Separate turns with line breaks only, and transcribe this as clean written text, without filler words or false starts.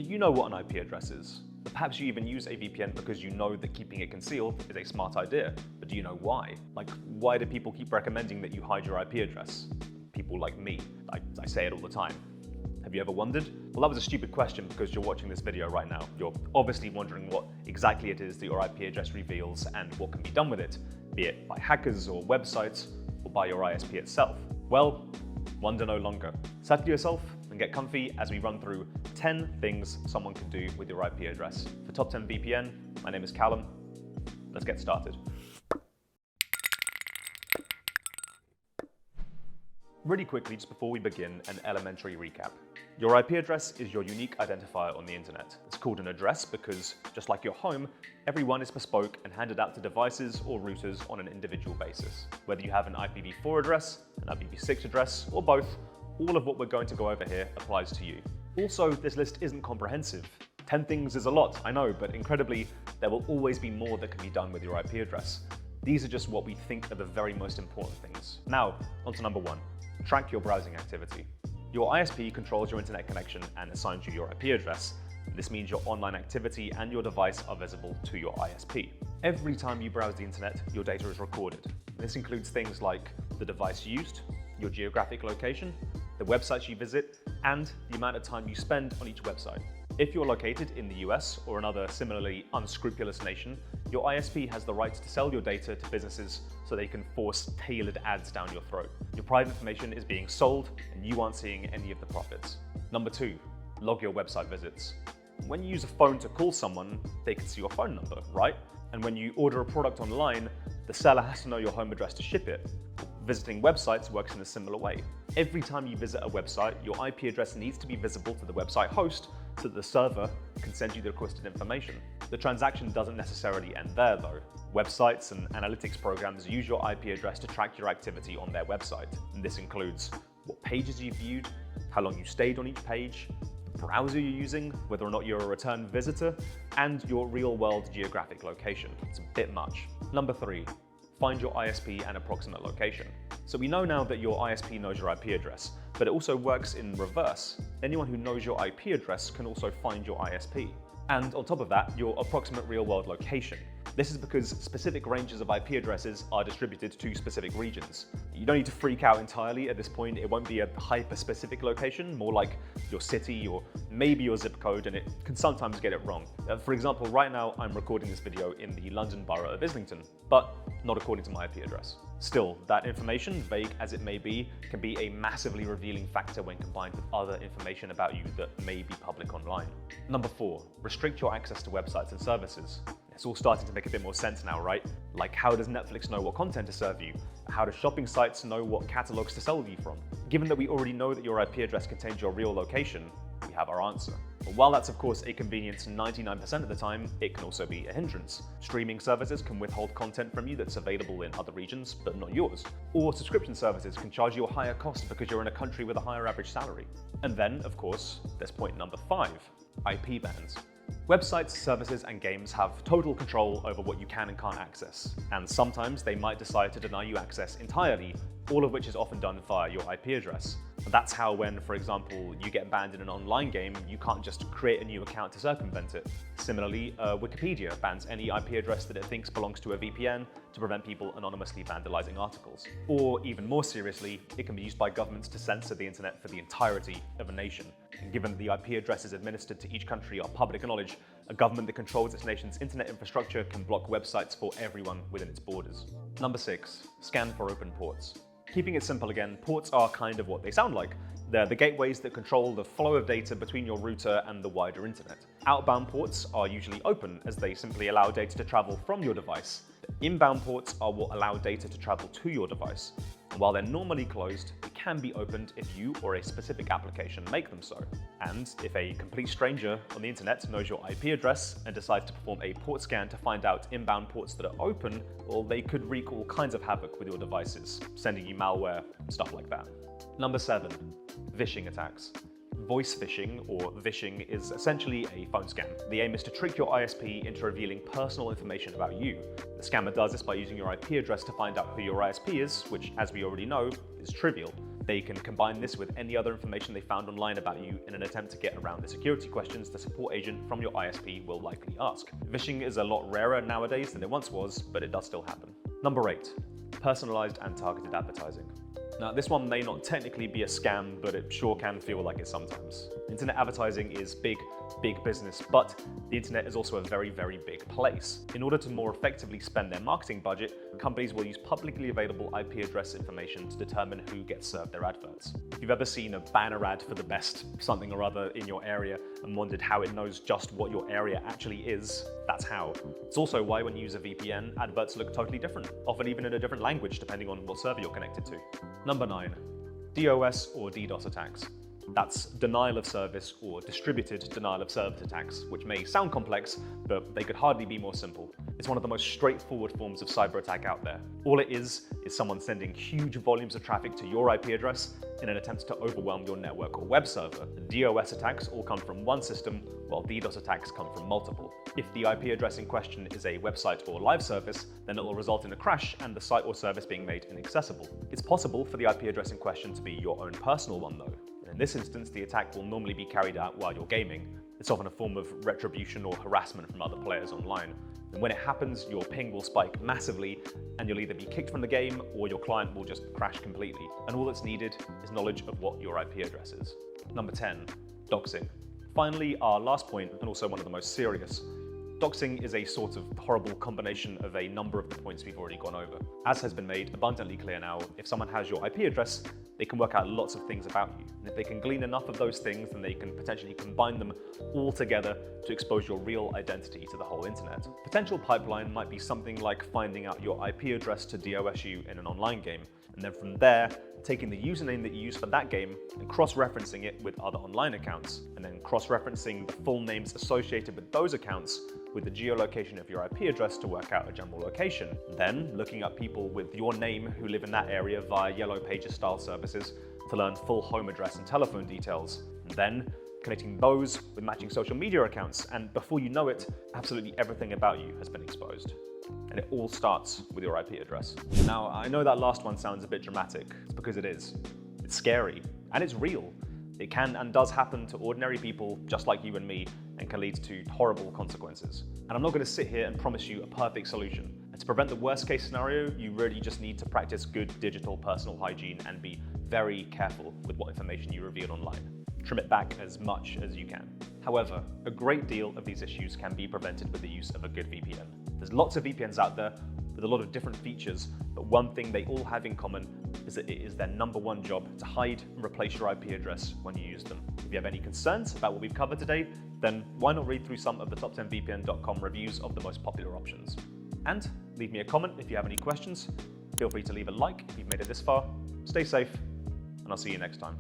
You know what an IP address is. Perhaps you even use a VPN because you know that keeping it concealed is a smart idea. But do you know why? Like, why do people keep recommending that you hide your IP address? People like me. I say it all the time. Have you ever wondered? Well, that was a stupid question because you're watching this video right now. You're obviously wondering what exactly it is that your IP address reveals and what can be done with it, be it by hackers or websites or by your ISP itself. Well, wonder no longer. Settle yourself and get comfy as we run through 10 things someone can do with your IP address. For Top 10 VPN, my name is Callum. Let's get started. Really quickly, just before we begin, an elementary recap. Your IP address is your unique identifier on the internet. It's called an address because, just like your home, every one is bespoke and handed out to devices or routers on an individual basis. Whether you have an IPv4 address, an IPv6 address, or both, all of what we're going to go over here applies to you. Also, this list isn't comprehensive. 10 things is a lot, I know, but incredibly, there will always be more that can be done with your IP address. These are just what we think are the very most important things. Now, on to number 1. Track your browsing activity. Your ISP controls your internet connection and assigns you your IP address. This means your online activity and your device are visible to your ISP. Every time you browse the internet, your data is recorded. This includes things like the device used, your geographic location, the websites you visit, and the amount of time you spend on each website. If you're located in the US or another similarly unscrupulous nation, your ISP has the right to sell your data to businesses so they can force tailored ads down your throat. Your private information is being sold and you aren't seeing any of the profits. Number 2, log your website visits. When you use a phone to call someone, they can see your phone number, right? And when you order a product online, the seller has to know your home address to ship it. Visiting websites works in a similar way. Every time you visit a website, your IP address needs to be visible to the website host so that the server can send you the requested information. The transaction doesn't necessarily end there though. Websites and analytics programs use your IP address to track your activity on their website. And this includes what pages you viewed, how long you stayed on each page, the browser you're using, whether or not you're a return visitor, and your real-world geographic location. It's a bit much. Number 3. Find your ISP and approximate location. So we know now that your ISP knows your IP address, but it also works in reverse. Anyone who knows your IP address can also find your ISP. And on top of that, your approximate real-world location. This is because specific ranges of IP addresses are distributed to specific regions. You don't need to freak out entirely at this point. It won't be a hyper-specific location, more like your city or maybe your zip code, and it can sometimes get it wrong. For example, right now I'm recording this video in the London borough of Islington, but not according to my IP address. Still, that information, vague as it may be, can be a massively revealing factor when combined with other information about you that may be public online. Number 4, restrict your access to websites and services. It's all starting to make a bit more sense now, right? Like, how does Netflix know what content to serve you? How do shopping sites know what catalogs to sell you from? Given that we already know that your IP address contains your real location, we have our answer. But while that's of course a convenience 99% of the time, it can also be a hindrance. Streaming services can withhold content from you that's available in other regions, but not yours. Or subscription services can charge you a higher cost because you're in a country with a higher average salary. And then, of course, there's point number 5, IP bans. Websites, services, and games have total control over what you can and can't access, and sometimes they might decide to deny you access entirely, all of which is often done via your IP address. And that's how when, for example, you get banned in an online game, you can't just create a new account to circumvent it. Similarly, Wikipedia bans any IP address that it thinks belongs to a VPN to prevent people anonymously vandalizing articles. Or even more seriously, it can be used by governments to censor the internet for the entirety of a nation. And given that the IP addresses administered to each country are public knowledge, a government that controls its nation's internet infrastructure can block websites for everyone within its borders. Number 6, scan for open ports. Keeping it simple again, ports are kind of what they sound like. They're the gateways that control the flow of data between your router and the wider internet. Outbound ports are usually open, as they simply allow data to travel from your device. Inbound ports are what allow data to travel to your device. And while they're normally closed, they can be opened if you or a specific application make them so. And if a complete stranger on the internet knows your IP address and decides to perform a port scan to find out inbound ports that are open, well, they could wreak all kinds of havoc with your devices, sending you malware, stuff like that. Number 7, Vishing attacks. Voice phishing, or vishing, is essentially a phone scam. The aim is to trick your ISP into revealing personal information about you. The scammer does this by using your IP address to find out who your ISP is, which, as we already know, is trivial. They can combine this with any other information they found online about you in an attempt to get around the security questions the support agent from your ISP will likely ask. Vishing is a lot rarer nowadays than it once was, but it does still happen. Number 8, personalized and targeted advertising. Now, this one may not technically be a scam, but it sure can feel like it sometimes. Internet advertising is big business, but the internet is also a very big place. In order to more effectively spend their marketing budget, companies will use publicly available IP address information to determine who gets served their adverts. If you've ever seen a banner ad for the best something or other in your area and wondered how it knows just what your area actually is, that's how. It's also why when you use a VPN, adverts look totally different, often even in a different language depending on what server you're connected to. Number 9, DOS or DDoS attacks. That's denial of service or distributed denial of service attacks, which may sound complex, but they could hardly be more simple. It's one of the most straightforward forms of cyber attack out there. All it is someone sending huge volumes of traffic to your IP address in an attempt to overwhelm your network or web server. The DOS attacks all come from one system, while DDoS attacks come from multiple. If the IP address in question is a website or live service, then it will result in a crash and the site or service being made inaccessible. It's possible for the IP address in question to be your own personal one though. In this instance, the attack will normally be carried out while you're gaming. It's often a form of retribution or harassment from other players online. And when it happens, your ping will spike massively and you'll either be kicked from the game or your client will just crash completely. And all that's needed is knowledge of what your IP address is. Number 10, doxing. Finally, our last point, and also one of the most serious. Doxing is a sort of horrible combination of a number of the points we've already gone over. As has been made abundantly clear now, if someone has your IP address, they can work out lots of things about you. And if they can glean enough of those things, then they can potentially combine them all together to expose your real identity to the whole internet. Potential pipeline might be something like finding out your IP address to DOS you in an online game, and then from there, taking the username that you use for that game and cross-referencing it with other online accounts, and then cross-referencing the full names associated with those accounts with the geolocation of your IP address to work out a general location. Then looking up people with your name who live in that area via Yellow Pages style services to learn full home address and telephone details. And then connecting those with matching social media accounts, and before you know it, absolutely everything about you has been exposed. And it all starts with your IP address. Now, I know that last one sounds a bit dramatic. It's because it is. It's scary, and it's real. It can and does happen to ordinary people just like you and me, and can lead to horrible consequences. And I'm not going to sit here and promise you a perfect solution. And to prevent the worst case scenario, you really just need to practice good digital personal hygiene and be very careful with what information you reveal online. Trim it back as much as you can. However, a great deal of these issues can be prevented with the use of a good VPN. There's lots of VPNs out there with a lot of different features, but one thing they all have in common is that it is their #1 job to hide and replace your IP address when you use them. If you have any concerns about what we've covered today, then why not read through some of the top10vpn.com reviews of the most popular options. And leave me a comment if you have any questions. Feel free to leave a like if you've made it this far. Stay safe, and I'll see you next time.